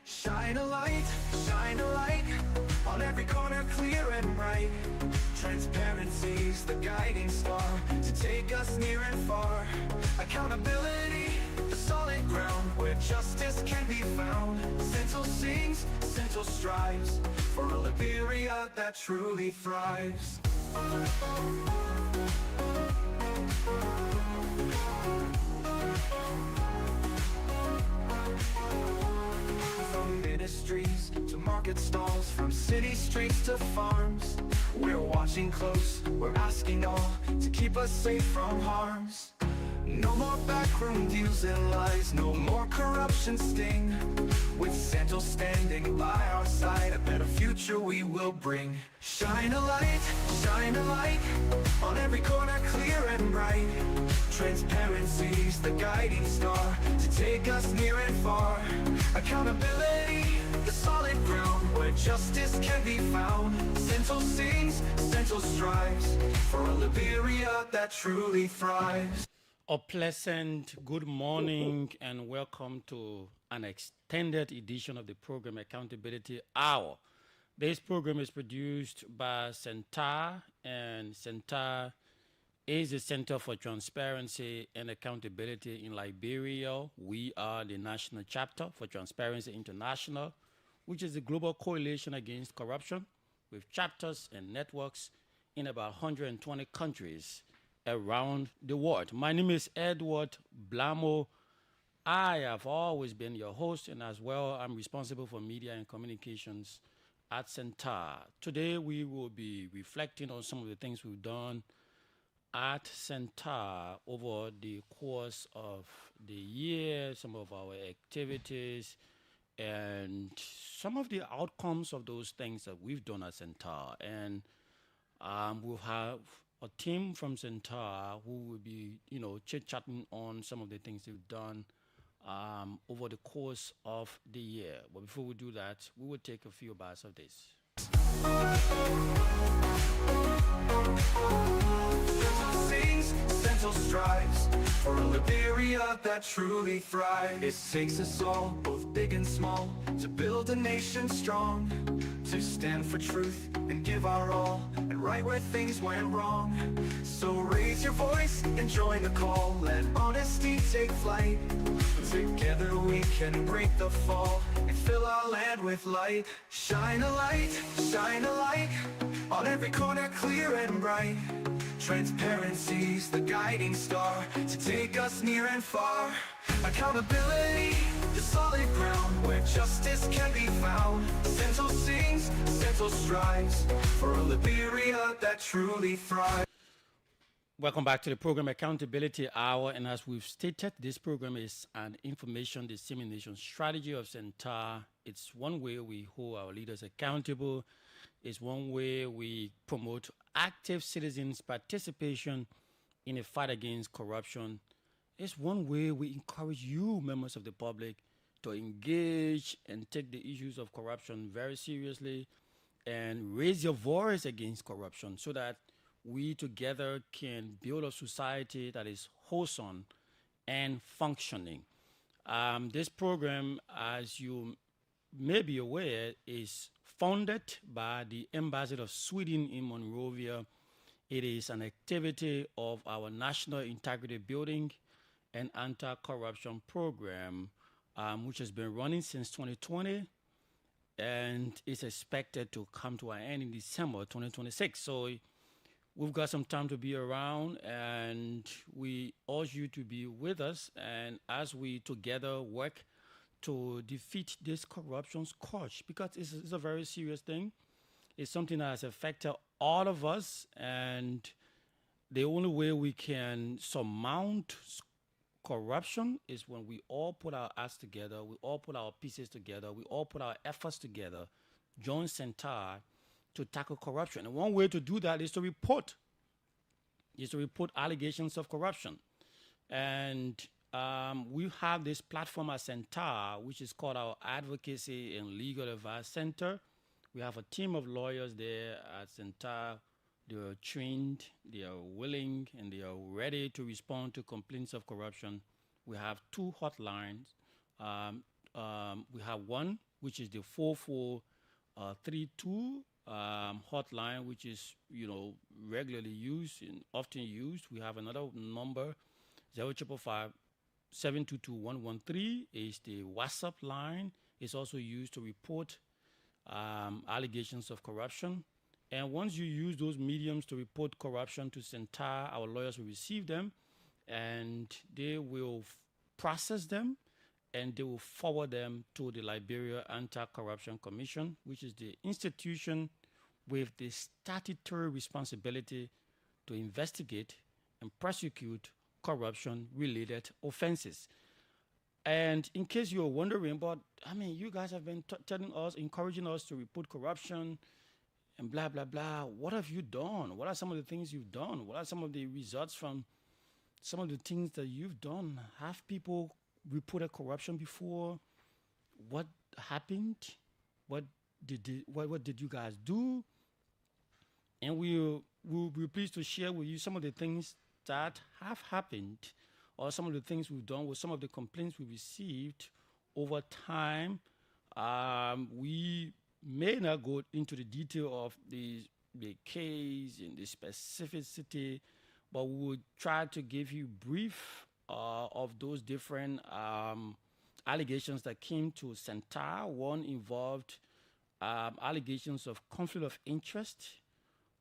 Shine a light, on every corner clear and bright. Transparency's the guiding star to take us near and far. Accountability, the solid ground where justice can be found. Cental sings, Cental strives for a Liberia that truly thrives. From ministries to market stalls, from city streets to farms, we're watching close, we're asking all to keep us safe from harms. No more backroom deals and lies, no more corruption sting. With Cental standing by our side, a better future we will bring. Shine a light, on every corner clear and bright. Transparency's the guiding star to take us near and far. Accountability, the solid ground where justice can be found. Cental sings, Cental strives for a Liberia that truly thrives. A pleasant good morning and welcome to an extended edition of the program Accountability Hour. This program is produced by Cental, and Cental is the Center for Transparency and Accountability in Liberia. We are the national chapter for Transparency International, which is a global coalition against corruption with chapters and networks in about 120 countries around the world. My name is Edward Blamo. I have always been your host, and as well, I'm responsible for media and communications at Cental. Today, we will be reflecting on some of the things we've done at Cental over the course of the year, some of our activities, and some of the outcomes of those things that we've done at Cental. And we'll have a team from Cental who will be, chit-chatting on some of the things they've done over the course of the year. But before we do that, we will take a few bites of this. Cental sings, Cental strives for a Liberia that truly thrives. It takes us all, both big and small, to build a nation strong, to stand for truth and give our all, and right where things went wrong. So raise your voice and join the call, let honesty take flight. Together we can break the fall and fill our land with light. Shine a light, on every corner clear and bright. Transparency's the guiding star to take us near and far. Accountability, the solid ground where justice can be found. Cental sings, Cental strives for a Liberia that truly thrives. Welcome back to the program Accountability Hour, and as we've stated, this program is an information dissemination strategy of Cental. It's one way we hold our leaders accountable. It's one way we promote active citizens' participation in a fight against corruption. It's one way we encourage you, members of the public, to engage and take the issues of corruption very seriously and raise your voice against corruption so that we together can build a society that is wholesome and functioning. This program, as you may be aware, is funded by the Embassy of Sweden in Monrovia. It is an activity of our National Integrity Building and Anti-Corruption Program, which has been running since 2020 and is expected to come to an end in December 2026. So we've got some time to be around, and we urge you to be with us, and as we together work to defeat this corruption scourge, because it's a very serious thing. It's something that has affected all of us, and the only way we can surmount corruption is when we all put our acts together, we all put our pieces together, we all put our efforts together, join Cental to tackle corruption. And one way to do that is to report allegations of corruption. And we have this platform at Cental, which is called our Advocacy and Legal Advice Center. We have a team of lawyers there at Cental. They are trained, they are willing, and they are ready to respond to complaints of corruption. We have two hotlines. We have one which is the 4432 hotline, which is regularly used and often used. We have another number 0555 722 is the WhatsApp line. It's also used to report allegations of corruption. And once you use those mediums to report corruption to Cental, our lawyers will receive them and they will process them and they will forward them to the Liberia Anti-Corruption Commission, which is the institution with the statutory responsibility to investigate and prosecute corruption-related offenses. And in case you're wondering, but I mean, you guys have been telling us, encouraging us to report corruption and blah, blah, blah. What have you done? What are some of the things you've done? What are some of the results from some of the things that you've done? Have people reported corruption before? What happened? What did you guys do? And we'll be pleased to share with you some of the things that have happened or some of the things we've done with some of the complaints we received over time. We may not go into the detail of the case and the specificity, but we will try to give you brief of those different allegations that came to Cental. One involved allegations of conflict of interest.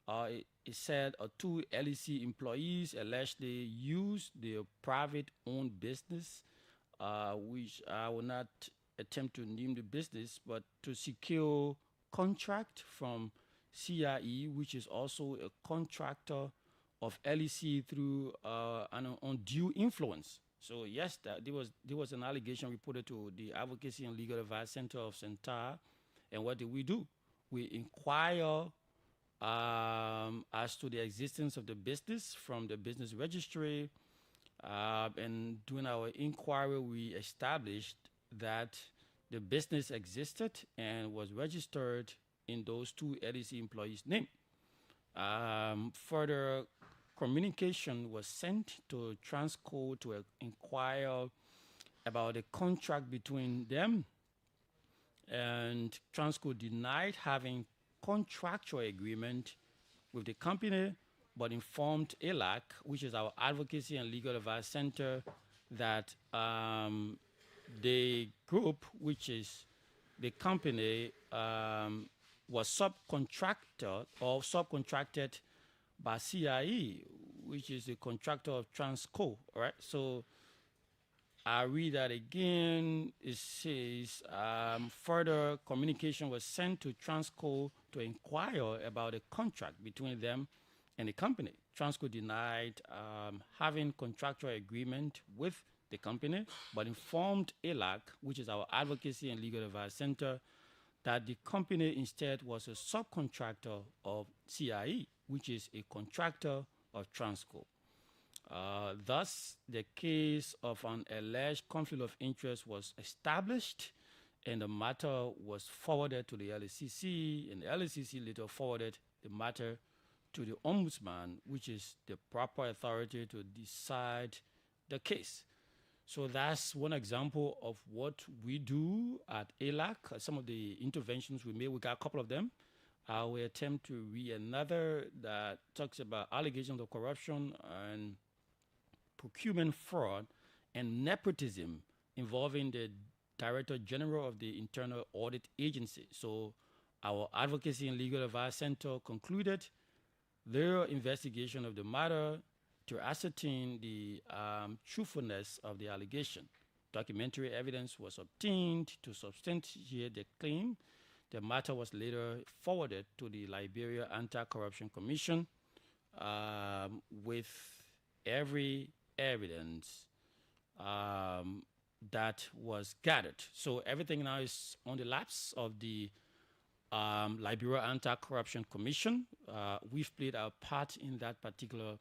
It said two LEC employees allegedly used their private-owned business, which I will not attempt to name the business, but to secure contract from CIE, which is also a contractor of LEC through an undue influence. So yes, there was an allegation reported to the Advocacy and Legal Advice Center of Cental. And what did we do? We inquire as to the existence of the business from the business registry. And during our inquiry, we established that the business existed and was registered in those two LEC employees' name. Further communication was sent to Transco to inquire about the contract between them, and Transco denied having contractual agreement with the company, but informed ALAC, which is our Advocacy and Legal Advice Center, that the group, which is the company, was subcontracted by CIE, which is the contractor of Transco. All right, so I read that again. It says further communication was sent to Transco to inquire about a contract between them and the company. Transco denied having contractual agreement with the company, but informed ALAC, which is our Advocacy and Legal Advice Center, that the company instead was a subcontractor of CIE, which is a contractor of Transco. Thus, the case of an alleged conflict of interest was established, and the matter was forwarded to the LACC, and the LACC later forwarded the matter to the Ombudsman, which is the proper authority to decide the case. So that's one example of what we do at ALAC, some of the interventions we made. We got a couple of them. I will attempt to read another that talks about allegations of corruption and procurement fraud and nepotism involving the Director General of the Internal Audit Agency. So our Advocacy and Legal Advice Center concluded their investigation of the matter to ascertain the truthfulness of the allegation. Documentary evidence was obtained to substantiate the claim. The matter was later forwarded to the Liberia Anti-Corruption Commission with every evidence that was gathered. So everything now is on the laps of the Liberia Anti-Corruption Commission. We've played our part in that particular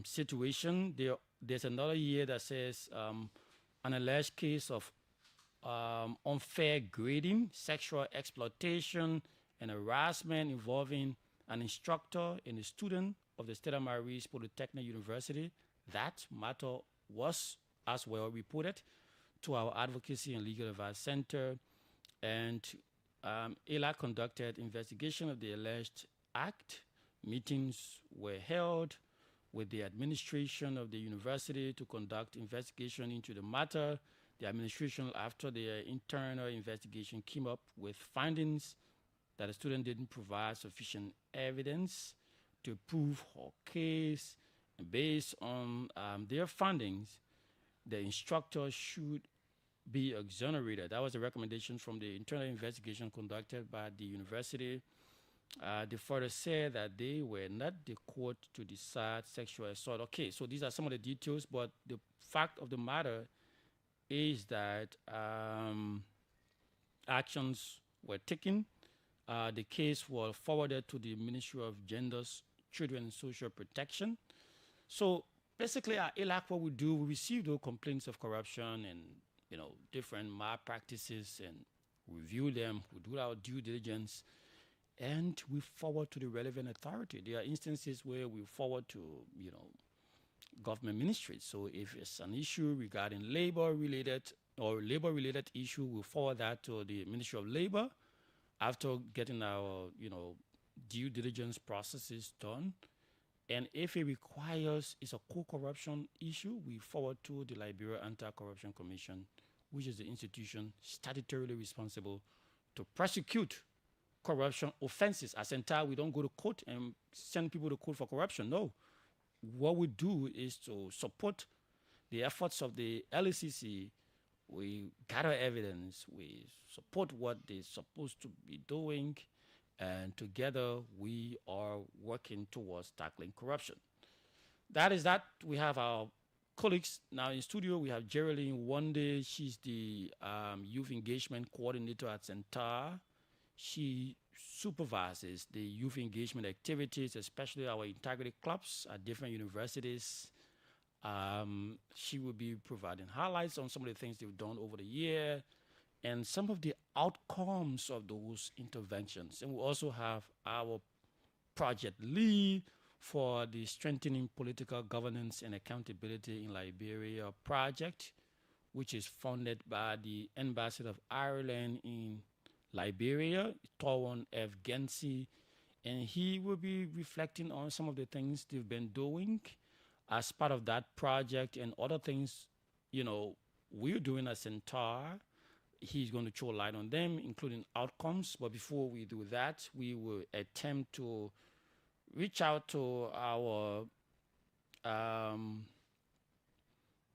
situation. There's another year that says an alleged case of unfair grading, sexual exploitation, and harassment involving an instructor and a student of the State of Maurice Polytechnic University. That matter was as well reported to our Advocacy and Legal Advice Center. And ELAC conducted investigation of the alleged act. Meetings were held with the administration of the university to conduct investigation into the matter. The administration, after their internal investigation, came up with findings that the student didn't provide sufficient evidence to prove her case. And based on their findings, the instructor should be exonerated. That was the recommendation from the internal investigation conducted by the university. They further said that they were not the court to decide sexual assault. Okay, so these are some of the details, but the fact of the matter is that actions were taken. The case was forwarded to the Ministry of Genders, Children and Social Protection. So basically, at ELAC, what we do, we receive those complaints of corruption and different malpractices, and review them. We do our due diligence, and we forward to the relevant authority. There are instances where we forward to government ministries. So if it's an issue regarding labor-related issue, we forward that to the Ministry of Labor. After getting our due diligence processes done, and if it requires it's a co-corruption issue, we forward to the Liberia Anti-Corruption Commission, which is the institution statutorily responsible to prosecute corruption offenses. As Cental, we don't go to court and send people to court for corruption. No. What we do is to support the efforts of the LACC. We gather evidence. We support what they're supposed to be doing. And together, we are working towards tackling corruption. That is that. We have our colleagues now in studio. We have Geraldine Wande. She's the youth engagement coordinator at Cental. She supervises the youth engagement activities, especially our integrity clubs at different universities. She will be providing highlights on some of the things they've done over the year and some of the outcomes of those interventions. And we also have our project lead for the Strengthening Political Governance and Accountability in Liberia project, which is funded by the Embassy of Ireland in Liberia, Tawan F. Gensi, and he will be reflecting on some of the things they've been doing as part of that project and other things, we're doing at Cental. He's going to throw light on them, including outcomes. But before we do that, we will attempt to reach out to our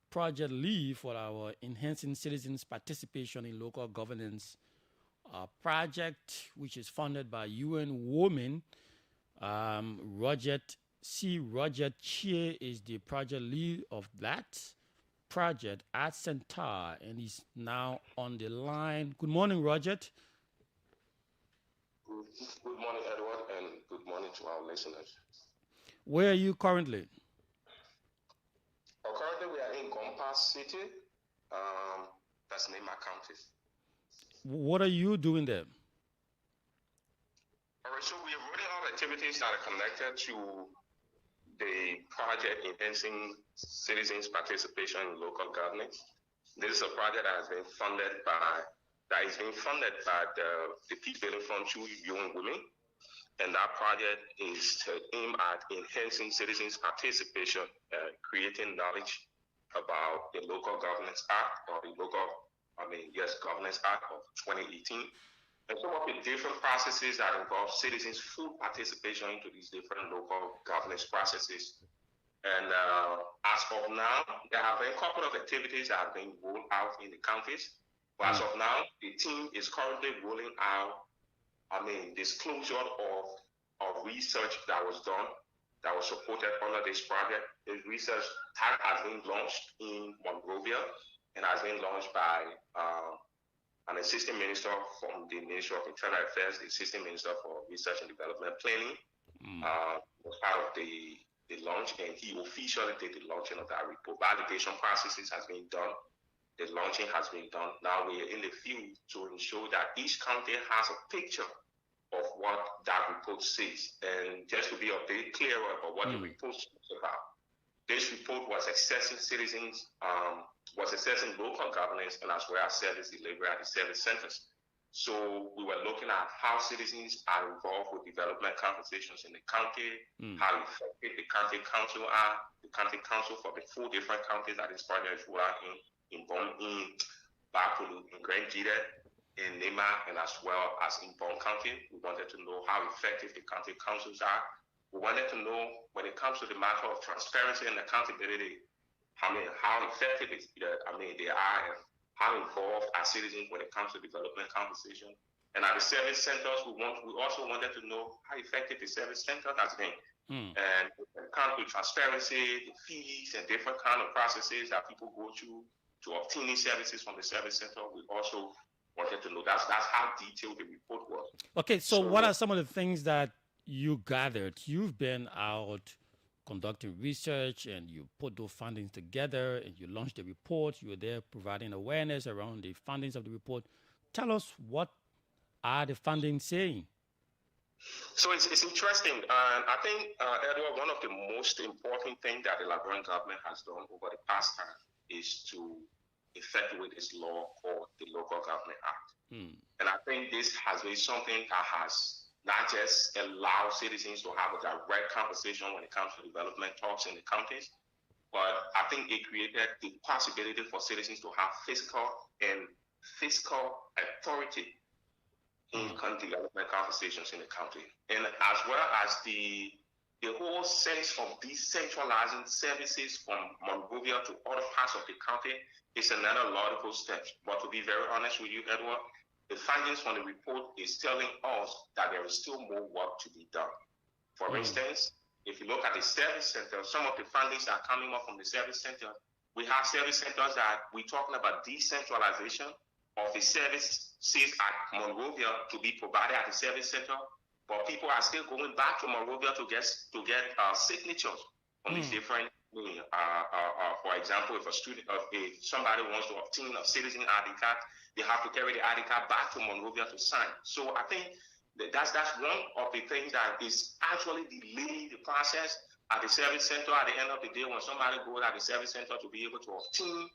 project lead for our Enhancing Citizens' Participation in Local Governance project, which is funded by UN Women. Roger Chia is the project lead of that project at Cental, and he's now on the line. Good morning, Roger. Good morning, Edward, and good morning to our listeners. Where are you currently? Currently, we are in Gompa City, that's Nema County. What are you doing there? All right, so we are rolling out activities that are connected to the project Enhancing Citizens' Participation in Local Governance. This is a project that is being funded by the Peace Building Fund through UN Women. And that project is to aim at enhancing citizens' participation, creating knowledge about the Local Governance Act or the Governance Act of 2018. And some of the different processes that involve citizens' full participation into these different local governance processes. And as of now, there have been a couple of activities that have been rolled out in the counties. But as of now, the team is currently rolling out, disclosure of research that was done, that was supported under this project. The research tag has been launched in Monrovia and has been launched by an assistant minister from the Ministry of Internal Affairs, the assistant minister for research and development planning, was part of the launch, and he officially did the launching of that report. Validation processes has been done. The launching has been done. Now we are in the field to ensure that each county has a picture of what that report says. And just to be a bit clearer about what the report is about. This report was assessing citizens, was assessing local governance and as well as service delivery at the service centers. So we were looking at how citizens are involved with development conversations in the county, how effective the county council are, the county council for the 4 different counties that this project is rolling in Bapulu, in Grand Jita, in Nema, and as well as in Bon County. We wanted to know how effective the county councils are. We wanted to know when it comes to the matter of transparency and accountability, how effective they are, and how involved are citizens when it comes to development conversation. And at the service centers, we also wanted to know how effective the service center has been. And when it comes to transparency, the fees, and different kind of processes that people go through to obtaining services from the service center, we also wanted to know. That's how detailed the report was. Okay, so what are some of the things that you gathered? You've been out conducting research and you put those findings together and you launched the report. You were there providing awareness around the findings of the report. Tell us, what are the findings saying? So it's interesting. I think, Edward, one of the most important things that the Liberian government has done over the past time is to effectuate this law called the Local Government Act. And I think this has been something that has not just allowed citizens to have a direct conversation when it comes to development talks in the counties, but I think it created the possibility for citizens to have fiscal authority in development conversations in the county. And as well as the whole sense of decentralizing services from Monrovia to other parts of the county is another laudable step. But to be very honest with you, Edward, the findings from the report is telling us that there is still more work to be done. For instance, if you look at the service center, some of the findings that are coming up from the service center, we have service centers that we're talking about decentralization of the services at Monrovia to be provided at the service center, but people are still going back to Monrovia to get signatures from these different. For example, if somebody wants to obtain a citizen ID card, they have to carry the ID card back to Monrovia to sign. So I think that's one of the things that is actually delaying the process at the service center. At the end of the day, when somebody goes at the service center to be able to obtain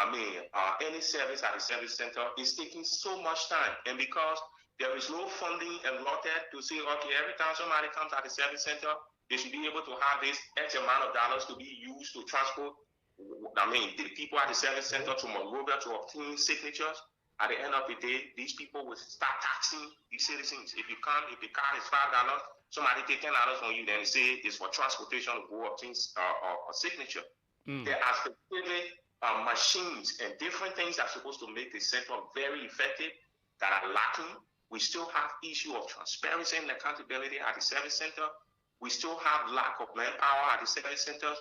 any service at the service center, is taking so much time. And because there is no funding allotted to say, okay, every time somebody comes at the service center, they should be able to have this X amount of dollars to be used to transport the people at the service center to Monrovia to obtain signatures. At the end of the day, these people will start taxing these citizens. If the card is $5, somebody take $10 from you, then say it's for transportation to go obtain a signature. There are specific machines and different things that are supposed to make the center very effective that are lacking. We still have issue of transparency and accountability at the service center. We still have lack of manpower at the service centers.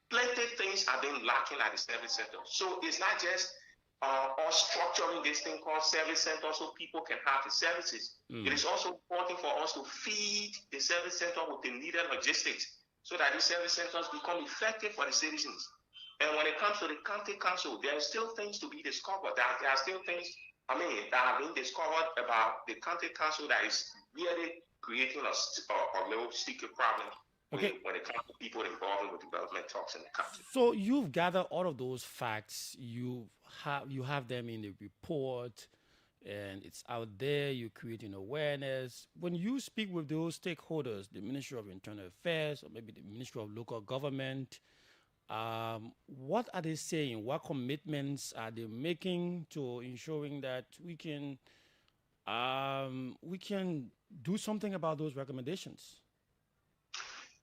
Plenty of things have been lacking at the service center. So it's not just us structuring this thing called service center so people can have the services. It is also important for us to feed the service center with the needed logistics so that the service centers become effective for the citizens. And when it comes to the county council, there are still things to be discovered. There are still things, that have been discovered about the county council that is really creating a little secret problem when it comes to people involved with development talks in the country. So you've gathered all of those facts. You have them in the report, and it's out there. You're creating awareness. When you speak with those stakeholders, the Ministry of Internal Affairs or maybe the Ministry of Local Government, what are they saying? What commitments are they making to ensuring that we can do something about those recommendations?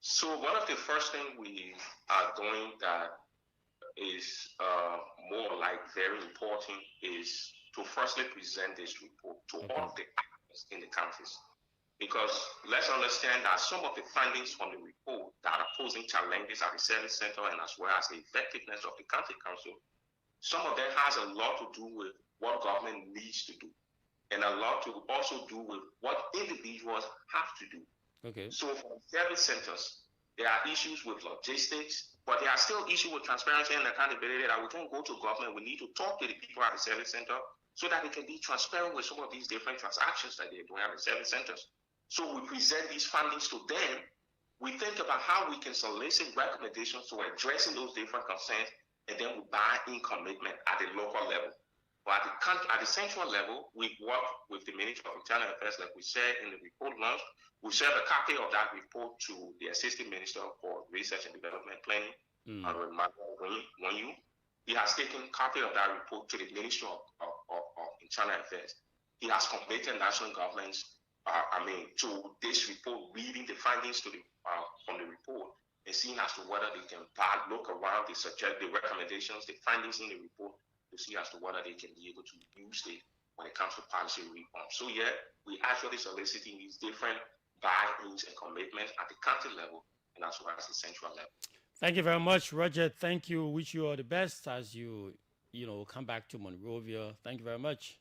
So one of the first things we are doing that is more like very important is to firstly present this report to all the actors in the counties. Because let's understand that some of the findings from the report that are posing challenges at the service center and as well as the effectiveness of the county council, some of them has a lot to do with what government needs to do and a lot to also do with what individuals have to do. Okay. So for service centers, there are issues with logistics, but there are still issues with transparency and accountability that we can't go to government. We need to talk to the people at the service center so that they can be transparent with some of these different transactions that they're doing at the service centers. So we present these findings to them. We think about how we can solicit recommendations to addressing those different concerns, and then we buy in commitment at the local level. But at the central level, we work with the Ministry of Internal Affairs, like we said in the report launch. We serve a copy of that report to the Assistant Minister for Research and Development Planning, when you. He has taken a copy of that report to the Ministry of Internal Affairs. He has completed national governments, to this report, reading the findings from the report and seeing as to whether they can look around, the recommendations, the findings in the report, to see as to whether they can be able to use it when it comes to policy reform. So yeah, we actually soliciting these different buy-ins and commitments at the county level and as well as the central level. Thank you very much, Roger. Thank you. Wish you all the best as you come back to Monrovia. Thank you very much.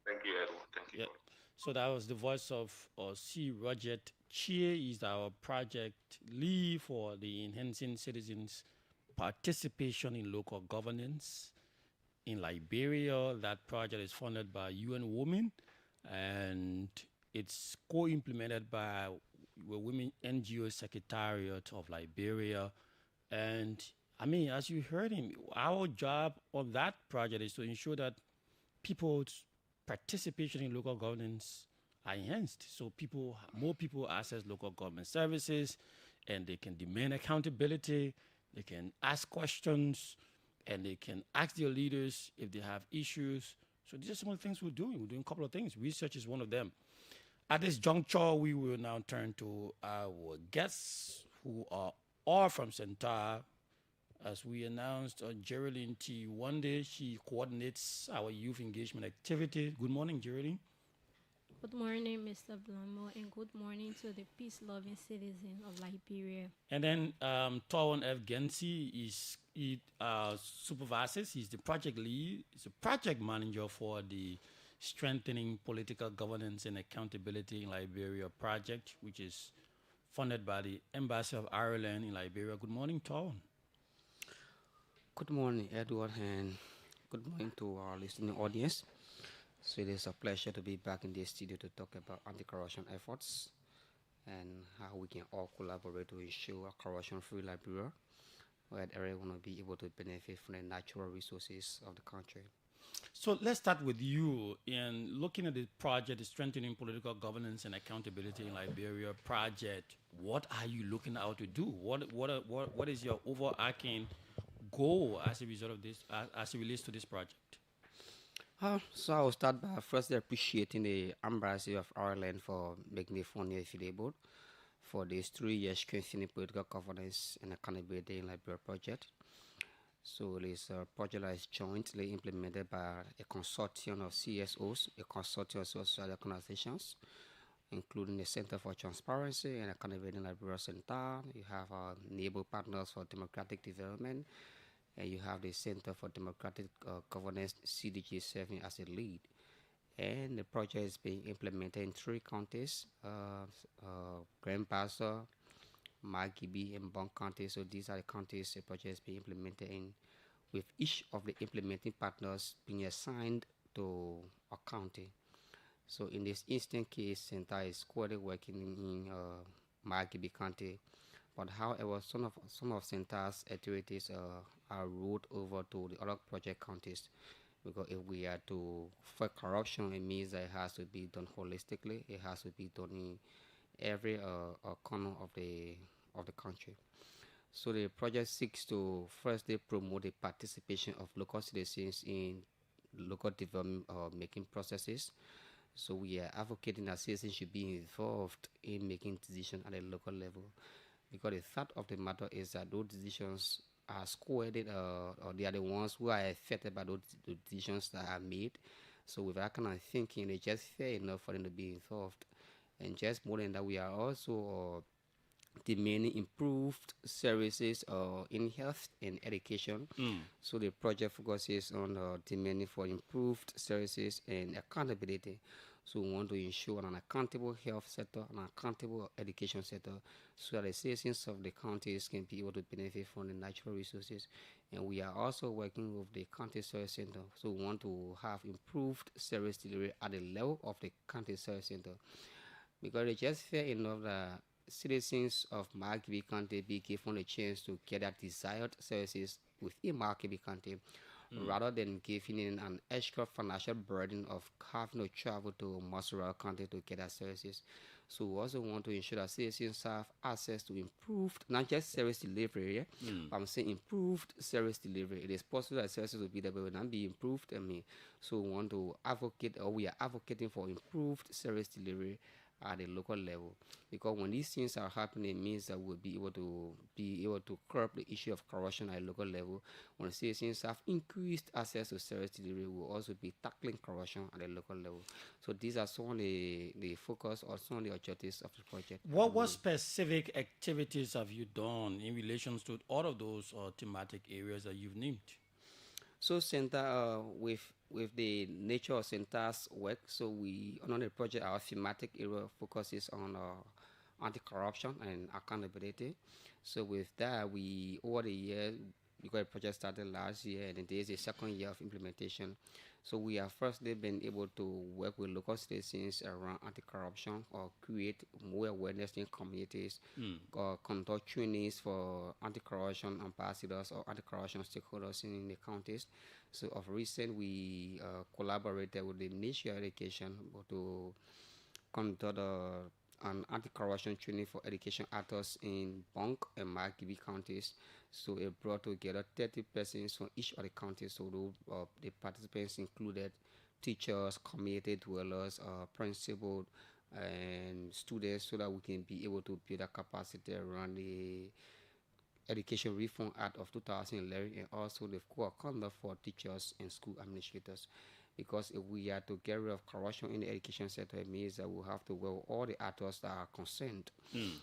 Thank you, Edward. Thank you. Yep. So that was the voice of C. Roger Chie. He's our project lead for the Enhancing Citizens' Participation in Local Governance in Liberia. That project is funded by UN Women, and it's co-implemented by the Women NGO Secretariat of Liberia. And I mean, as you heard him, our job on that project is to ensure that people's participation in local governance are enhanced, so more people access local government services, and they can demand accountability, they can ask questions, and they can ask their leaders if they have issues. So these are some of the things we're doing. We're doing a couple of things. Research is one of them. At this juncture, we will now turn to our guests who are all from Cental. As we announced, Geraldine T. Wande, she coordinates our youth engagement activity. Good morning, Geraldine. Good morning, Mr. Blambo, and good morning to the peace-loving citizens of Liberia. And then Tawon F. Gensi supervises. He's the project lead. He's a project manager for the Strengthening Political Governance and Accountability in Liberia project, which is funded by the Embassy of Ireland in Liberia. Good morning, Tawon. Good morning, Edward, and good morning to our listening audience. So it is a pleasure to be back in this studio to talk about anti-corruption efforts and how we can all collaborate to ensure a corruption-free Liberia, where everyone will be able to benefit from the natural resources of the country. So let's start with you in looking at the project, the Strengthening Political Governance and Accountability in Liberia project. What are you looking out to do? What is your overarching goal as a result of this, as it relates to this project? So I will start by first appreciating the Embassy of Ireland for making the funding available for this 3-year strengthening political governance and accountability in Liberia project. So this project that is jointly implemented by a consortium of CSOs, a consortium of social organizations, including the Center for Transparency and Accountability in Liberia Cental. You have our neighbor partners for democratic development, and you have the Center for Democratic Governance, CDG, serving as a lead. And the project is being implemented in 3 counties, Grand Bassa, Margibi, and Bon County. So these are the counties the project is being implemented in, with each of the implementing partners being assigned to a county. So in this instant case, Cental is currently working in Margibi County, but however, some of Cental's activities are rolled over to the other project counties, because if we are to fight corruption, it means that it has to be done holistically. It has to be done in every corner of the country. So the project seeks to firstly promote the participation of local citizens in local development making processes. So we are advocating that citizens should be involved in making decisions at a local level, because the fact of the matter is that those decisions are squared, or they are the ones who are affected by those decisions that are made. So with that kind of thinking, it's just fair enough for them to be involved. And just more than that, we are also demanding improved services in health and education. So the project focuses on demanding for improved services and accountability. So we want to ensure an accountable health sector, an accountable education sector, so that the citizens of the counties can be able to benefit from the natural resources. And we are also working with the county service center. So we want to have improved service delivery at the level of the county service center, because it's just fair enough that citizens of Margibi County be given a chance to get their desired services within Margibi County, rather than giving in an extra financial burden of having to travel to most rural county to get our services. So we also want to ensure that citizens have access to improved, not just service delivery, yeah? But I'm saying improved service delivery. It is possible that services will be there, but will not be improved. I mean, so we want to advocate, or we are advocating for improved service delivery at the local level, because when these things are happening, it means that we'll be able to curb the issue of corruption at a local level. When citizens have increased access to service delivery, we'll also be tackling corruption at a local level. So these are some of the focus or some of the objectives of the project. What specific activities have you done in relation to all of those thematic areas that you've named? So Center, with the nature of Center's work, so we on the project, our thematic area focuses on anti-corruption and accountability. So with that, we over the years, because the project started last year and there is a second year of implementation. So we have firstly been able to work with local citizens around anti-corruption or create more awareness in communities, or conduct trainings for anti-corruption ambassadors or anti-corruption stakeholders in the counties. So of recent, we collaborated with the Ministry of Education to conduct an anti-corruption training for education actors in Bonk and Margibi counties. So it brought together 30 persons from each of the counties. So the participants included teachers, community dwellers, principals, and students, so that we can be able to build a capacity around the Education Reform Act of 2011, and also the code of conduct for teachers and school administrators. Because if we are to get rid of corruption in the education sector, it means that we'll have to work with all the actors that are concerned.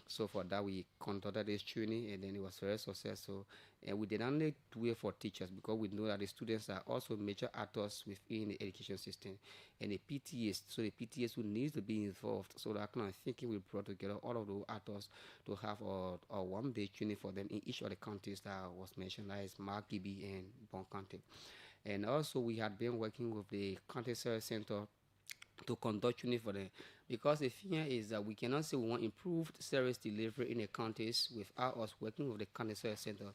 So for that, we conducted this training, and then it was very successful. And we did not only do it for teachers, because we know that the students are also major actors within the education system, and the PTAs. So the PTAs who needs to be involved. So that kind of thinking we brought together all of those actors to have a one-day training for them in each of the counties that was mentioned, that is Margibi and Bon County. And also we had been working with the county service center to conduct training for them, because the fear is that we cannot say we want improved service delivery in the counties without us working with the county service center.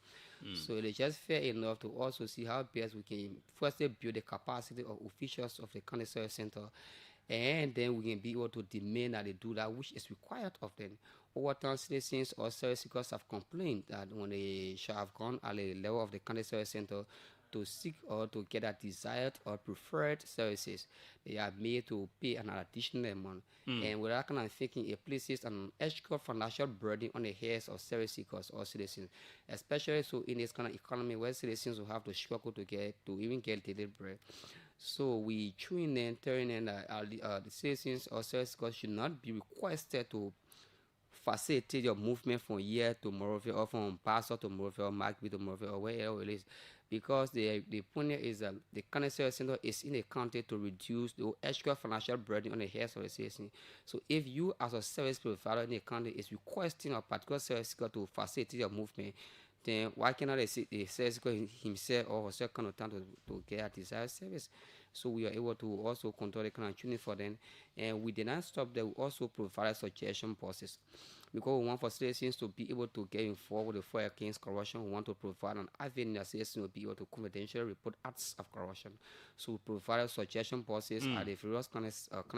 So it is just fair enough to also see how best we can firstly build the capacity of officials of the county service center, and then we can be able to demand that they do that which is required of them. Over time, citizens or service seekers have complained that when they should have gone at the level of the county service center to seek or to get a desired or preferred services, they are made to pay an additional amount. And with that kind of thinking, it places an extra financial burden on the heads of service seekers or citizens, especially so in this kind of economy where citizens will have to struggle to even get daily bread. So we train them, telling them that the citizens or service seekers should not be requested to facilitate your movement from here to Monrovia, or from Basel to Monrovia, or Markby to Monrovia, or wherever it is. Because the point here is that the county service center is in the county to reduce the extra financial burden on the heads of the citizen. So if you as a service provider in the county is requesting a particular service seeker to facilitate your movement, then why cannot the service seeker himself or herself come to town to get a desired service? So we are able to also control the kind of training for them. And we did not stop there. We also provide suggestion boxes, because we want for citizens to be able to get involved with the fight against corruption. We want to provide an avenue that citizens will be able to confidentially report acts of corruption. So we provide suggestion boxes at the various county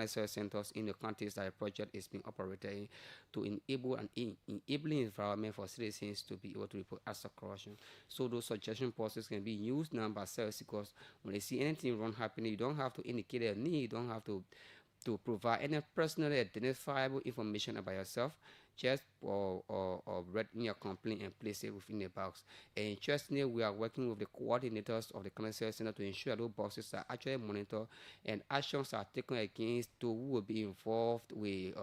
service centers in the counties that the project is being operated in, to enable an enabling environment for citizens to be able to report acts of corruption. So those suggestion boxes can be used now by service seekers. When they see anything wrong happening, you don't have to indicate their need, you don't have to provide any personally identifiable information about yourself. Just or write in your complaint and place it within the box. And interestingly, we are working with the coordinators of the county service center to ensure those boxes are actually monitored and actions are taken against those who will be involved with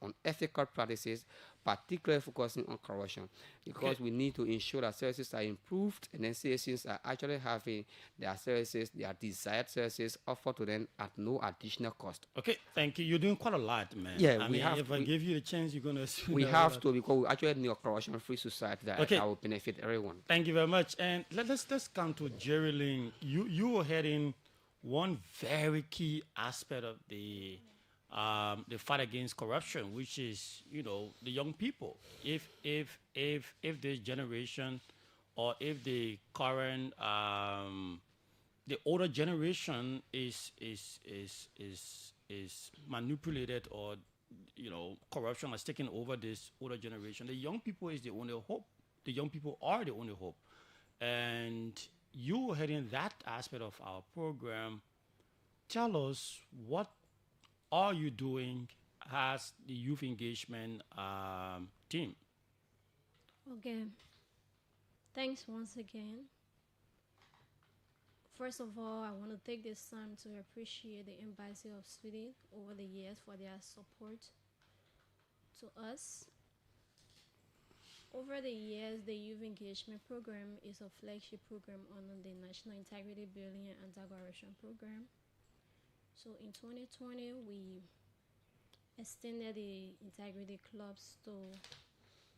unethical practices, particularly focusing on corruption, because we need to ensure that services are improved, and then citizens are actually having their services, their desired services offered to them at no additional cost. Okay, thank you. You're doing quite a lot, man. Yeah, I mean, if I give you the chance, you're going to... We have to, because we actually need a corruption-free society that will benefit everyone. Thank you very much. And let's come to Jerry Lynn. You were heading one very key aspect of the fight against corruption, which is, the young people. If this generation, or if the current the older generation is manipulated, or corruption has taken over this older generation. The young people is the only hope. The young people are the only hope. And you heading that aspect of our program, tell us, what are you doing as the youth engagement team? Okay. Thanks once again. First of all, I want to take this time to appreciate the Embassy of Sweden over the years for their support to us. Over the years, the Youth Engagement Program is a flagship program under the National Integrity Building and Anti-Corruption Program. So in 2020, we extended the integrity clubs to,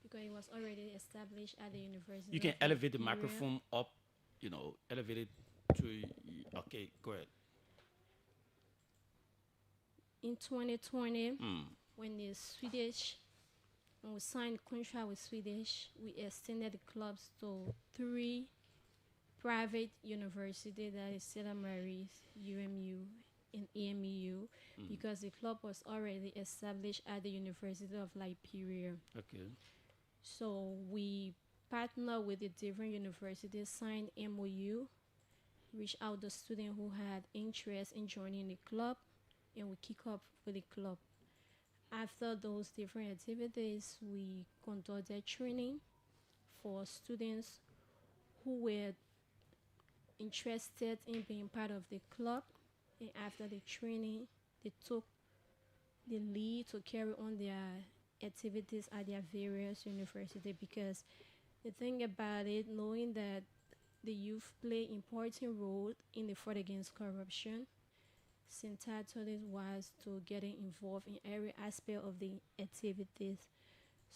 because it was already established at the University. You can of elevate the Liberia. microphone up, elevate it to. Okay, go ahead. In 2020, when the Swedish, when we signed contract with Swedish, we extended the clubs to 3 private universities, that is St. Mary's, UMU, and AMU, because the club was already established at the University of Liberia. Okay. So we partner with the different universities, signed MOU, reach out the student who had interest in joining the club, and we kick off with the club. After those different activities, we conducted training for students who were interested in being part of the club. And after the training, they took the lead to carry on their activities at their various universities, because the thing about it, knowing that the youth play important role in the fight against corruption, Cental thought it was to getting involved in every aspect of the activities.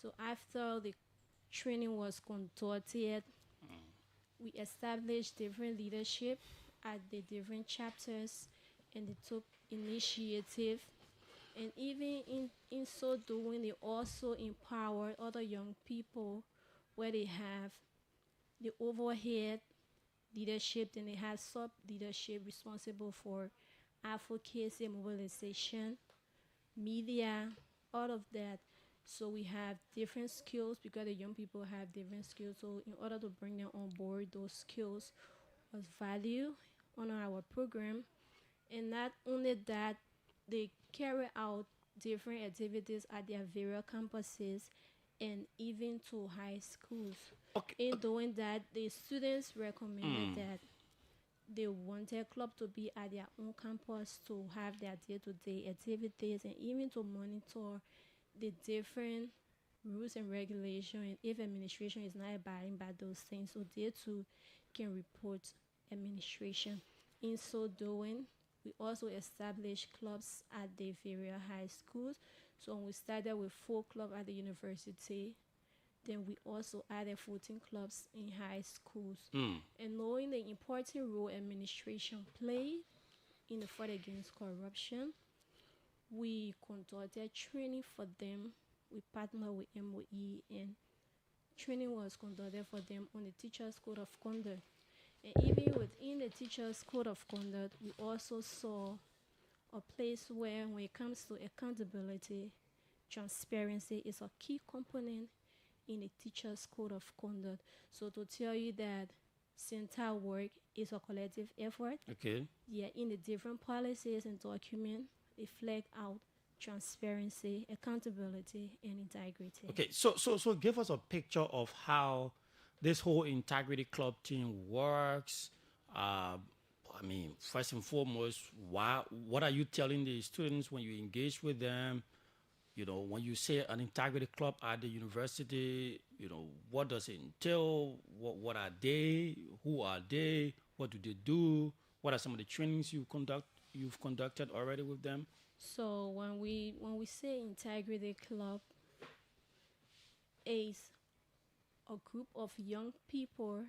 So after the training was conducted, we established different leadership at the different chapters, and they took initiative. And even in so doing, they also empowered other young people where they have the overhead leadership, then they have sub leadership responsible for advocacy, mobilization, media, all of that. So we have different skills because the young people have different skills. So in order to bring them on board, those skills was value on our program. And not only that, they carry out different activities at their various campuses and even to high schools. Okay. In doing that, the students recommended that they wanted club to be at their own campus to have their day-to-day activities and even to monitor the different rules and regulations, and if administration is not abiding by those things, so they too can report administration. In so doing, we also established clubs at the various high schools. So we started with 4 clubs at the university. Then we also added 14 clubs in high schools. And knowing the important role administration play in the fight against corruption, we conducted training for them. We partnered with MOE, and training was conducted for them on the Teachers Code of Conduct. And even within the Teachers Code of Conduct, we also saw a place where, when it comes to accountability, transparency is a key component in the Teachers Code of Conduct. So to tell you that Cental work is a collective effort. Okay. Yeah, in the different policies and documents, they flag out transparency, accountability, and integrity. Okay. So give us a picture of how this whole integrity club team works. I mean, first and foremost, what are you telling the students when you engage with them? You know, when you say an integrity club at the university, you know, what does it entail? What are they? Who are they? What do they do? What are some of the trainings you've conducted already with them? So when we say integrity club, is a group of young people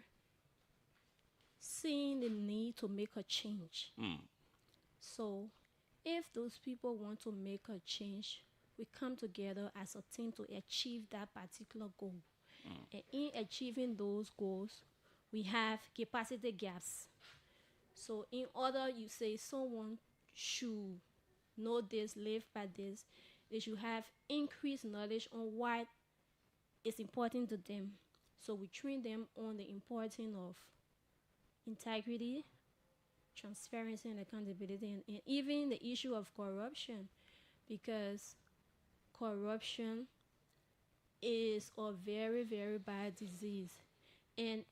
seeing the need to make a change. So if those people want to make a change, we come together as a team to achieve that particular goal. And in achieving those goals, we have capacity gaps. So in order you say someone should know this, live by this, they should have increased knowledge on what is important to them. So we train them on the importance of integrity, transparency, and accountability, and even the issue of corruption, because corruption is a very, very bad disease. And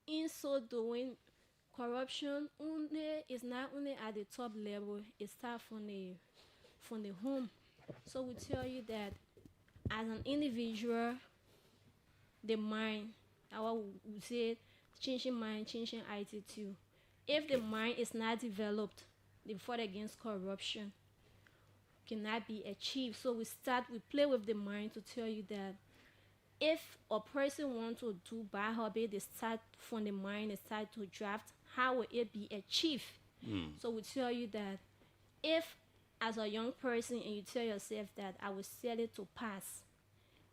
in so doing, corruption only is not only at the top level, it starts from the home. So we tell you that as an individual, the mind, our we say changing mind, changing attitude. If the mind is not developed, the fight against corruption cannot be achieved. So we play with the mind to tell you that if a person wants to do bad habit, they start from the mind, they start to draft how will it be achieved. So we tell you that if as a young person and you tell yourself that I will sell it to pass,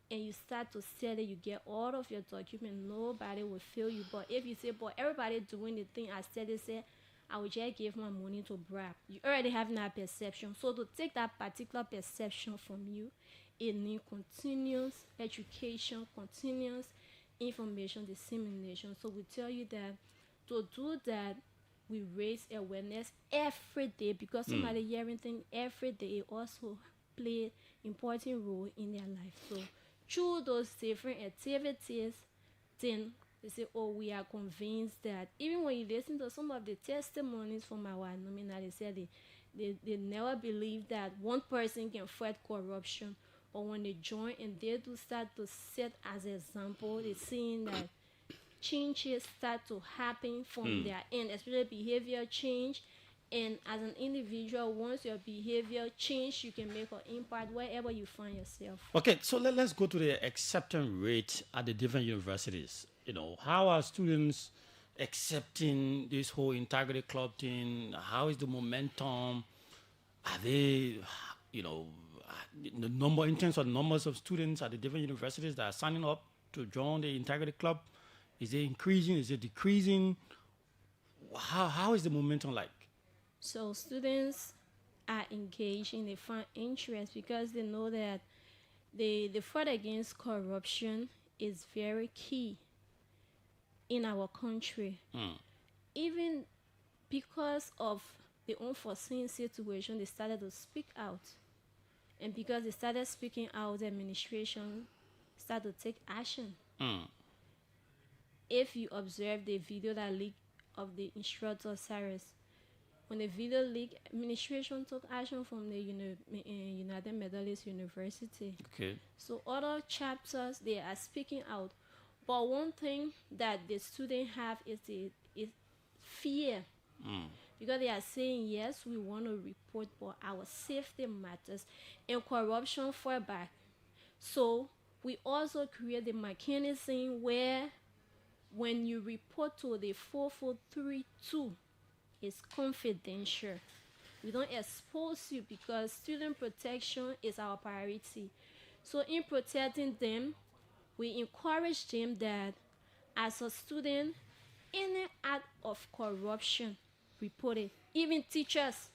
and you start to sell it, you get all of your documents, nobody will feel you. But if you say, but everybody doing the thing I said, they say, I will just give my money to brag. You already have that perception. So to take that particular perception from you, it needs continuous education, continuous information dissemination. So we tell you that to do that, we raise awareness every day, because somebody hearing things every day also play important role in their life. So through those different activities, then they say, oh, we are convinced that even when you listen to some of the testimonies from our alumni, they said they never believed that one person can fight corruption. But when they join and they do start to set as an example, they're seeing that changes start to happen from their end, especially behavior change. And as an individual, once your behavior change, you can make an impact wherever you find yourself. Okay, so let's go to the acceptance rate at the different universities. How are students accepting this whole integrity club thing? How is the momentum? Are they, the number in terms of numbers of students at the different universities that are signing up to join the integrity club? Is it increasing? Is it decreasing? How is the momentum like? So students are engaging, they find interest because they know that the fight against corruption is very key in our country. Even because of the unforeseen situation, they started to speak out. And because they started speaking out, the administration started to take action. If you observe the video that leaked of the instructor Cyrus, when the video leaked, administration took action from the United Methodist University. Okay. So other chapters, they are speaking out. But one thing that the students have is fear. Because they are saying, yes, we want to report, but our safety matters. And corruption fall back. So we also create the mechanism where when you report to the 4432, it's confidential. We don't expose you because student protection is our priority. So in protecting them, we encourage them that as a student, any act of corruption, report it. Even teachers,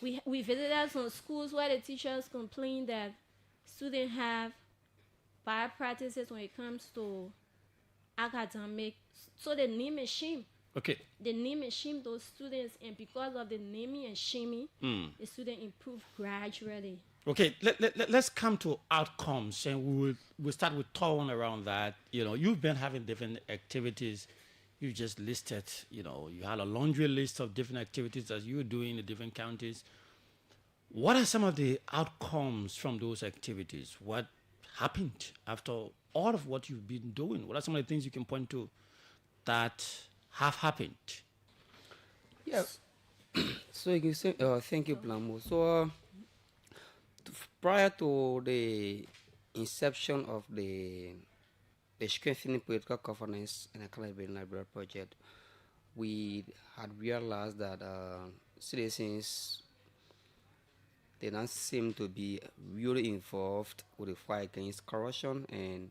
we visited some schools where the teachers complain that students have bad practices when it comes to academic. So they name and shame. Okay. They name and shame those students, and because of the naming and shaming, the student improve gradually. Okay, let's come to outcomes, and we'll start with Torn around that. You've been having different activities. You just listed, you had a laundry list of different activities that you were doing in the different counties. What are some of the outcomes from those activities? What happened after all of what you've been doing? What are some of the things you can point to that have happened? Yeah. So you can say, thank you, Blamo. So prior to the inception of the strengthening political governance and accountability library project, we had realized that citizens they don't seem to be really involved with the fight against corruption, and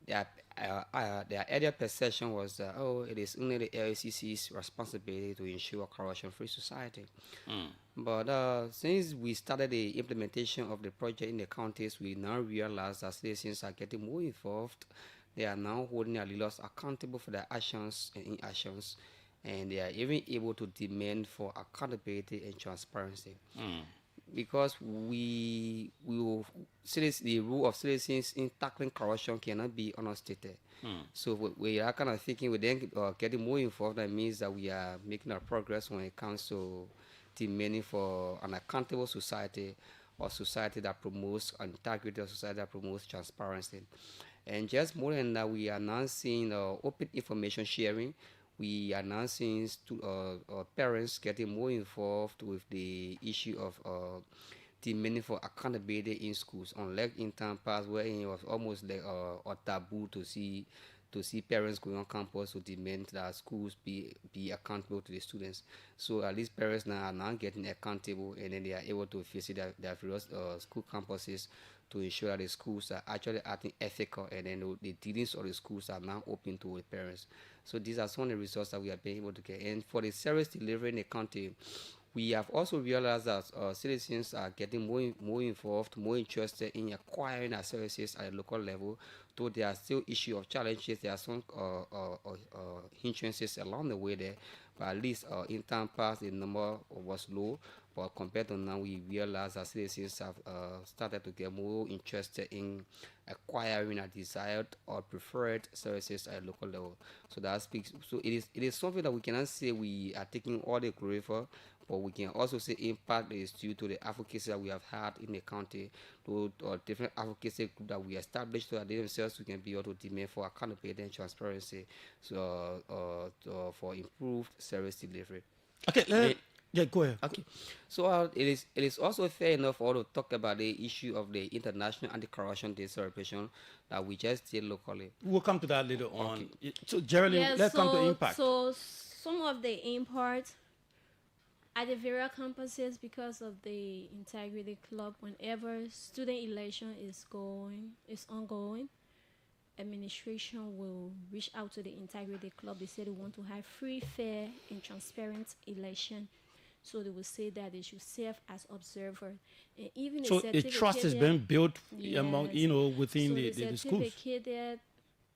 their earlier perception was that, oh, it is only the LACC's responsibility to ensure a corruption-free society. But since we started the implementation of the project in the counties, we now realize that citizens are getting more involved. They are now holding their leaders accountable for their actions and inactions, and they are even able to demand for accountability and transparency. Because we will the role of citizens in tackling corruption cannot be understated. So we are kind of thinking we then getting more involved. That means that we are making our progress when it comes to demanding for an accountable society, or society that promotes integrity, or society that promotes transparency. And just more than that, we are now seeing open information sharing. We are now seeing parents getting more involved with the issue of demanding for accountability in schools. Unlike in time past, where it was almost like a taboo to see parents going on campus to demand that schools be accountable to the students. So at least parents now are now getting accountable, and then they are able to visit their various school campuses to ensure that the schools are actually acting ethical, and then the dealings of the schools are now open to the parents. So these are some of the results that we have been able to get. And for the service delivery in the county, we have also realized that citizens are getting more involved, more interested in acquiring our services at a local level. Though there are still issues of challenges, there are some hindrances along the way there. But at least in time past, the number was low. But compared to now, we realize that citizens have started to get more interested in acquiring a desired or preferred services at a local level. So that speaks. So it is something that we cannot say we are taking all the glory for, but we can also say impact is due to the advocacy that we have had in the county, to different advocacy group that we established so that they themselves we can be able to demand for accountability and transparency, so for improved service delivery. Okay, yeah, go ahead. Okay, so it is also fair enough for all to talk about the issue of the International Anti-Corruption Day celebration that we just did locally. We'll come to that later on. So, Geraldine, Yes, let's come to impact. So some of the impact at the various campuses, because of the Integrity Club, whenever student election is ongoing, administration will reach out to the Integrity Club. They say they want to have free, fair, and transparent election. So they will say that they should serve as observer. And even So a trust has been built among, Yes. within So the the schools. certificated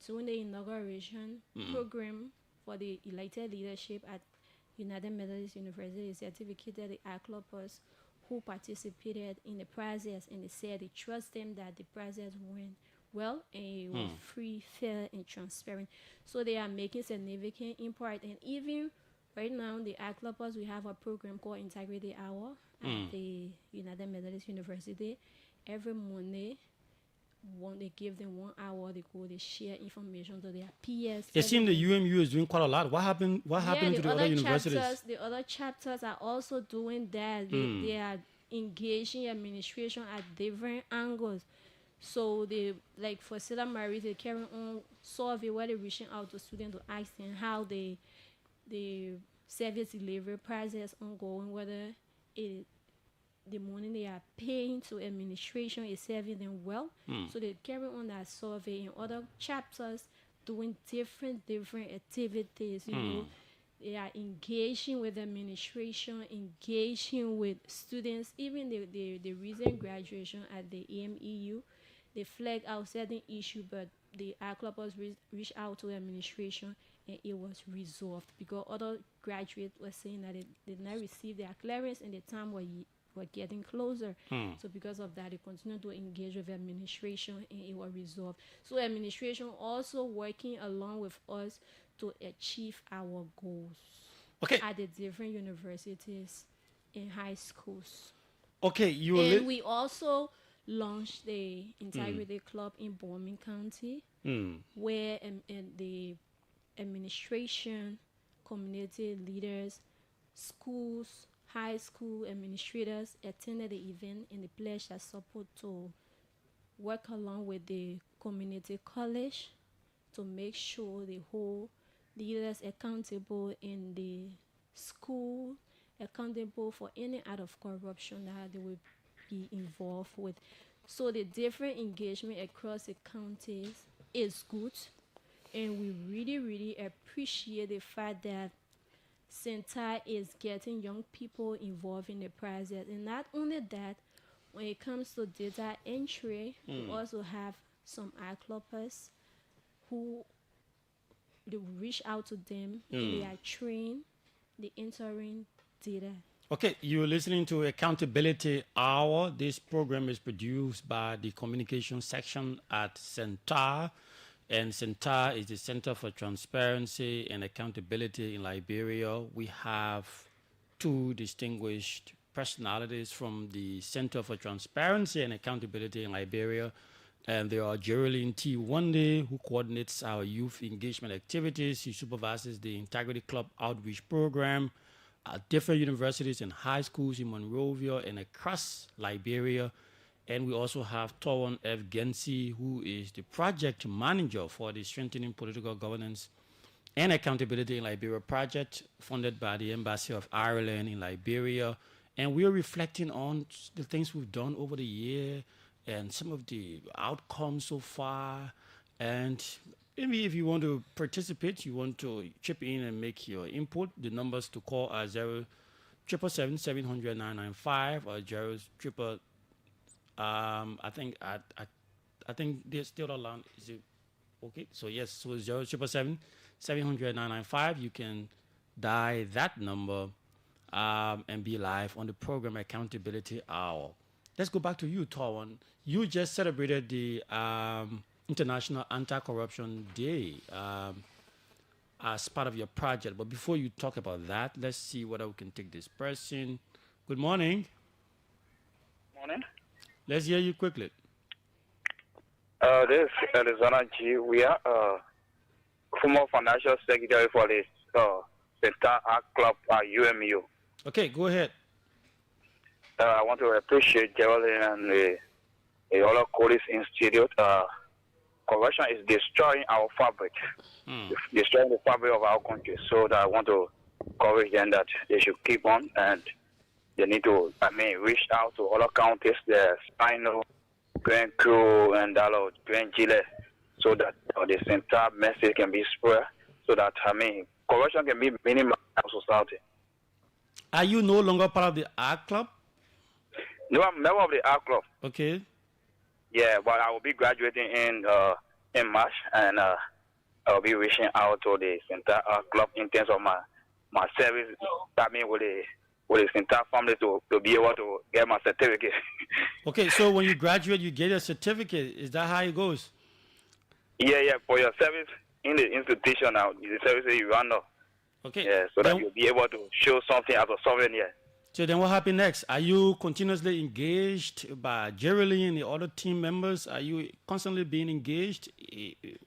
during the inauguration program for the elected leadership at United Methodist University, certificated the clubbers who participated in the process, and they said they trust them that the process went well and it was free, fair, and transparent. So they are making significant impact. And even right now, the clubbers, we have a program called Integrity Hour at the United Methodist University. Every Monday, they give them 1 hour. They go, they share information to their peers. It seems the UMU is doing quite a lot. What happened? What happened to the other universities? The other chapters are also doing that. They are engaging administration at different angles. So they, like for Sila Marie, they carry on survey where they're reaching out to students to ask them how the service delivery process ongoing, whether the money they are paying to administration is serving them well. So they carry on that survey. In other chapters, doing different activities. You know, they are engaging with administration, engaging with students. Even the recent graduation at the AMEU, they flagged out certain issue, but the clubbers reached out to administration and it was resolved, because other graduates were saying that they did not receive their clearance and the time were getting closer. So because of that, they continue to engage with administration and it was resolved. So administration also working along with us to achieve our goals at the different universities and high schools. Okay, and we also launched the Integrity Club in Bowman County, where the administration, community leaders, schools, high school administrators attended the event, and they pledged their support to work along with the community college to make sure they hold leaders accountable in the school, accountable for any act of corruption that they will be involved with. So the different engagement across the counties is good, and we really, really appreciate the fact that Cental is getting young people involved in the project. And not only that, when it comes to data entry, we also have some clubbers who they reach out to them and they are trained, they entering data. Okay, you're listening to Accountability Hour. This program is produced by the communication section at Cental. And Cental is the Center for Transparency and Accountability in Liberia. We have two distinguished personalities from the Center for Transparency and Accountability in Liberia. And there are Geraldine T. Wande, who coordinates our youth engagement activities. She supervises the Integrity Club outreach program at different universities and high schools in Monrovia and across Liberia. And we also have Tawan F. Gensi, who is the project manager for the Strengthening Political Governance and Accountability in Liberia project, funded by the Embassy of Ireland in Liberia. And we are reflecting on the things we've done over the year and some of the outcomes so far. And maybe if you want to participate, you want to chip in and make your input, the numbers to call are 0777-700-995 or 0 I think they're still around. Is it okay? So yes, so 0777-700-995. You can dial that number and be live on the program Accountability Hour. Let's go back to you, Tawan. You just celebrated the International Anti-Corruption Day as part of your project. But before you talk about that, let's see whether we can take this person. Good morning. Morning. Let's hear you quickly. This is Arizona G. We are former financial secretary for the Cental Art Club at UMU. Okay, go ahead. I want to appreciate Geraldine and the other colleagues institute. Corruption is destroying our fabric, destroying the fabric of our country. So that I want to encourage them that they should keep on and they need to, reach out to other counties, the Spino, Grand Crew, and Grand Gile, so that the Cental message can be spread, so that, corruption can be minimized in our society. Are you no longer part of the art club? No, I'm member of the art club. Okay. Yeah, but I will be graduating in March, and I'll be reaching out to the Cental Art Club in terms of my service, with the Cental family to be able to get my certificate. Okay, so when you graduate, you get a certificate. Is that how it goes? Yeah, for your service in the institution now, the services you run now. Okay. Yeah, so that you'll be able to show something as a souvenir. So then what happened next? Are you continuously engaged by Geraldine and the other team members? Are you constantly being engaged?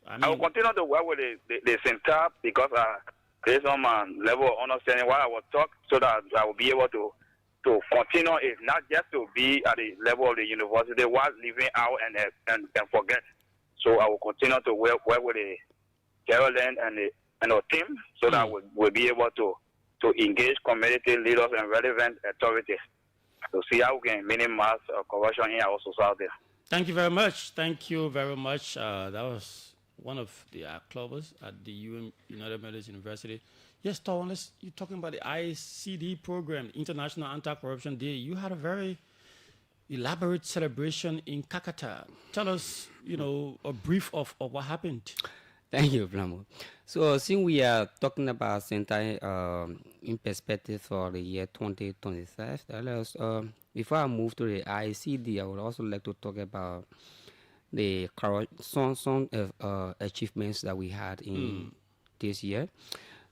I will continue to work with the Cental because based on my level of understanding what I will talk, so that I will be able to continue it, not just to be at the level of the university while leaving out and forget. So I will continue to work with the Geraldine and our team, so that we'll be able to engage community leaders and relevant authorities to see how we can minimize corruption in our society. Thank you very much. Thank you very much. That was one of the clubbers at the United Methodist University. Yes, Tawan, you're talking about the ICD program, International Anti-Corruption Day. You had a very elaborate celebration in Kakata. Tell us, a brief of what happened. Thank you, Blamo. So since we are talking about Cental in perspective for the year 2025, before I move to the ICD, I would also like to talk about the some achievements that we had in this year.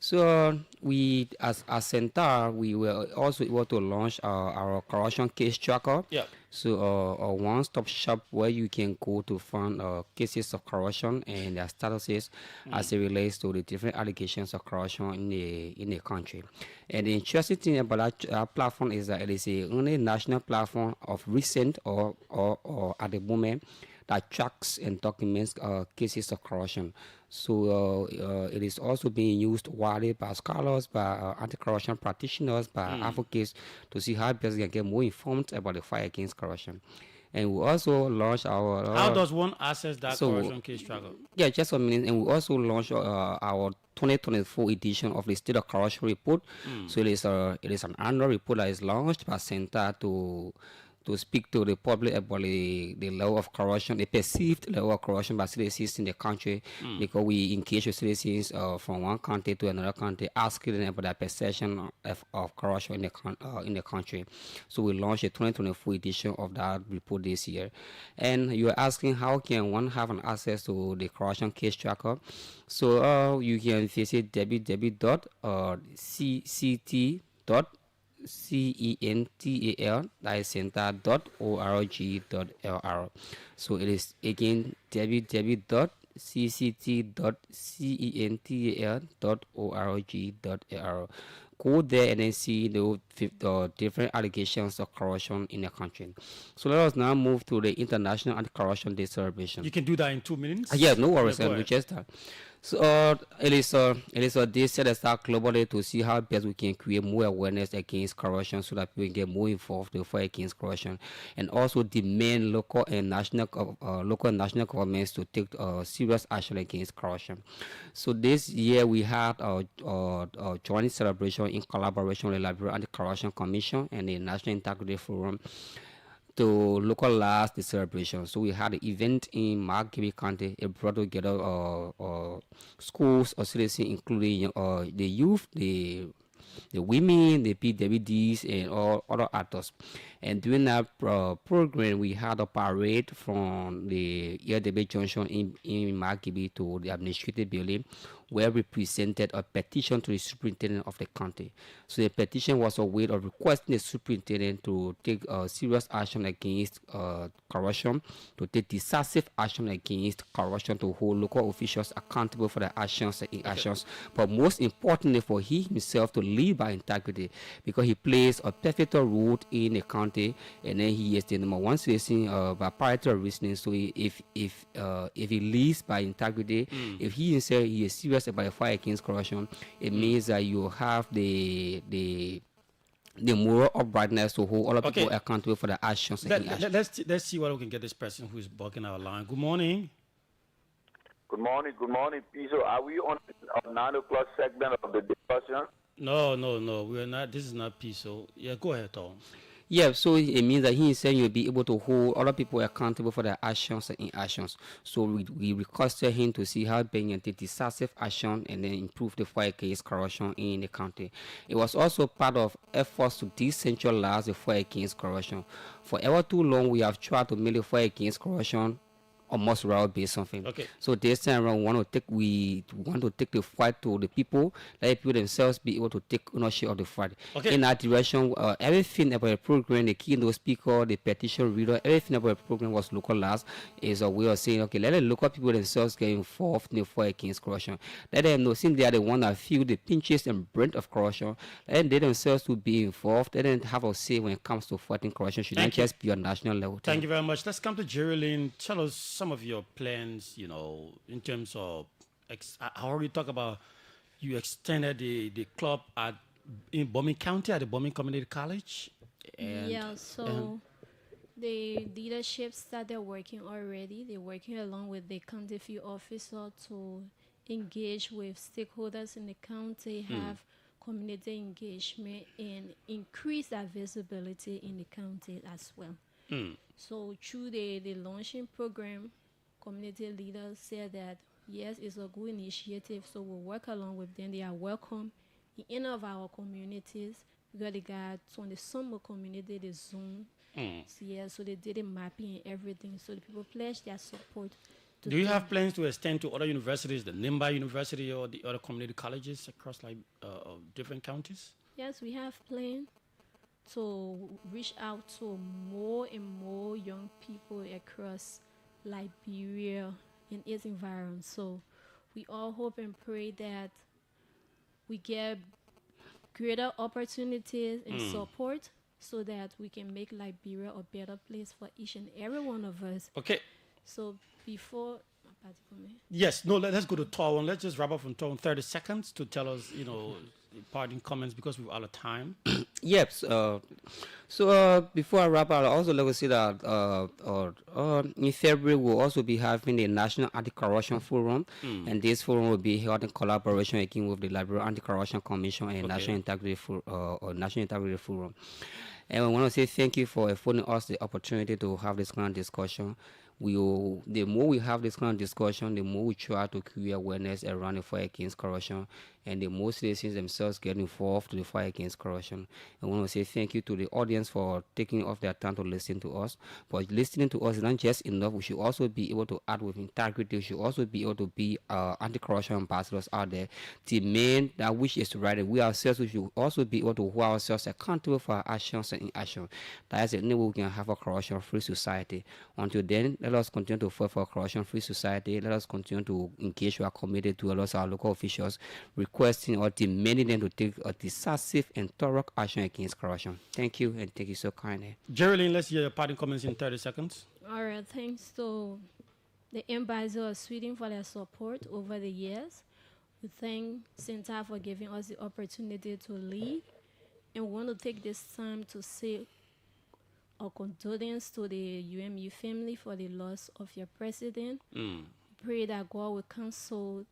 So we, as Cental, we were also able to launch our corruption case tracker. Yeah. So a one-stop shop where you can go to find cases of corruption and their statuses as it relates to the different allegations of corruption in the country. And the interesting thing about our platform is that it is the only national platform of recent or at the moment that tracks and documents cases of corruption. So it is also being used widely by scholars, by anti-corruption practitioners, by advocates to see how people can get more informed about the fight against corruption. And we also launched our How does one access that so corruption case tracker? yeah, just a minute. And we also launched our 2024 edition of the State of Corruption report. So it is an annual report that is launched by Cental to speak to the public about the level of corruption, the perceived level of corruption by citizens in the country, because we engage with citizens from one country to another country, asking them about their perception of corruption in the country. So we launched a 2024 edition of that report this year. And you're asking how can one have an access to the corruption case tracker? So you can visit www.cct.cental, that is cental.org.lr. So it is again www.cct.cental.org.lr. Go there and then see the different allegations of corruption in the country. So let us now move to the International Anti-Corruption Day celebration. You can do that in 2 minutes. Yeah, no worries. Yeah, go We ahead. just that. So it is a day set aside globally to see how best we can create more awareness against corruption, so that people can get more involved to fight against corruption, and also demand local and national governments to take serious action against corruption. So this year we had a joint celebration in collaboration with the Liberia Anti-Corruption Commission and the National Integrity Forum to localize the celebration. So we had an event in Margibi County. It brought together schools or citizens, including the youth, the women, the PWDs, and all other actors. And during that program, we had a parade from the ERDB Junction in Margibi to the administrative building, where we presented a petition to the superintendent of the county. So the petition was a way of requesting the superintendent to take serious action against corruption, to take decisive action against corruption, to hold local officials accountable for their actions and inactions, but most importantly for he himself to lead by integrity, because he plays a pivotal role in the county, and then he is the number one citizen by parity of reasoning. So if he leads by integrity, if he himself he is serious about the fight against corruption, it means that you have the moral uprightness to hold other people accountable for their actions. Let's see what we can get this person who is blocking our line. Good morning. Good morning, Piso. Are we on 9 o'clock segment of the discussion? No, we are not. This is not peaceful. Yeah, go ahead, Tom. Yeah, so it means that he is saying you'll be able to hold other people accountable for their actions and inactions. So we requested him to see how Ben can take decisive action and then improve the fight against corruption in the county. It was also part of efforts to decentralize the fight against corruption. For ever too long, we have tried to make the fight against corruption almost route based something. Okay. So this time around, we want to take the fight to the people, let people themselves be able to take ownership of the fight. Okay. In that direction, everything about the program, the keynote speaker, the petition reader, everything about the program was localized. Is a way of saying, okay, let the local people themselves get involved in the fight against corruption. Let them know, since they are the one that feel the pinches and brunt of corruption, let they themselves to be involved. Let them have a say when it comes to fighting corruption. Should not just be on national level. Thank you very much. Let's come to Geraldine. Tell us some of your plans, in terms of, I already talked about, you extended the club in Bombing County at the Bombing Community College. The leaderships that they're working already, they're working along with the county field officer to engage with stakeholders in the county, have community engagement, and increase that visibility in the county as well. So through the launching program, community leaders said that yes, it's a good initiative, so we'll work along with them. They are welcome in any of our communities, because they got on the summer community, the zone. So they did the mapping and everything. So the people pledged their support. Do you have plans to extend to other universities, the Nimba University or the other community colleges across different counties? Yes, we have plans to reach out to more and more young people across Liberia and its environment. So we all hope and pray that we get greater opportunities and support, so that we can make Liberia a better place for each and every one of us. Okay. So before... Yes, no, let's go to Tawan. Let's just wrap up from Tawan. 30 seconds to tell us, parting comments because we're out of time. Yep. Before I wrap up, I also like to say that in February we'll also be having the National Anti-Corruption Forum, and this forum will be held in collaboration again with the Liberal Anti-Corruption Commission and National National Integrity Forum. And I want to say thank you for affording us the opportunity to have this kind of discussion. The more we have this kind of discussion, the more we try to create awareness around the fight against corruption, and the more citizens themselves get involved to the fight against corruption. I want to say thank you to the audience for taking off their time to listen to us. But listening to us is not just enough. We should also be able to act with integrity. We should also be able to be anti-corruption ambassadors out there. The main that which is right. We ourselves, we should also be able to hold ourselves accountable for our actions and inaction. That is the only way we can have a corruption-free society. Until then, let us continue to fight for a corruption-free society. Let us continue to engage with our community, to allow our local officials, requesting or demanding them to take a decisive and thorough action against corruption. Thank you, and thank you so kindly. Geraldine, let's hear your parting comments in 30 seconds. All right, thanks to the Embassy of Sweden for their support over the years. We thank Cental for giving us the opportunity to lead, and we want to take this time to say our condolence to the UMU family for the loss of your president. Pray that God will console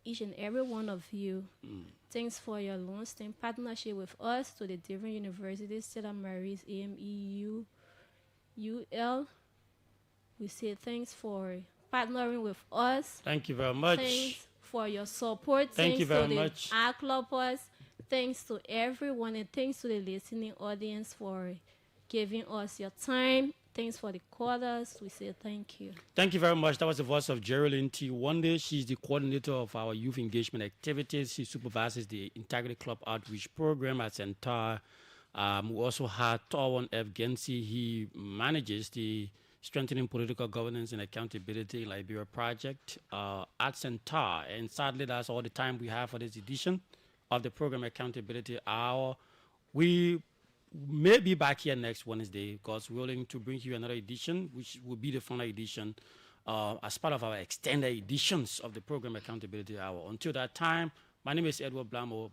each and every one of you. Thanks for your long-standing partnership with us, to the different universities, Stella Maris, AMEU, UL. We say thanks for partnering with us. Thank you very much. Thanks for your support. Thank you very much. Our clubbers. Thanks to everyone, and thanks to the listening audience for giving us your time. Thanks for the callers. We say thank you. Thank you very much. That was the voice of Geraldine T. Wande. She's the coordinator of our youth engagement activities. She supervises the Integrity Club outreach program at Cental. We also had Tawan F. Gensi. He manages the Strengthening Political Governance and Accountability in Liberia project at Cental. And sadly, that's all the time we have for this edition of the program Accountability Hour. We may be back here next Wednesday because we're willing to bring you another edition, which will be the final edition as part of our extended editions of the program Accountability Hour. Until that time, my name is Edward Blamo.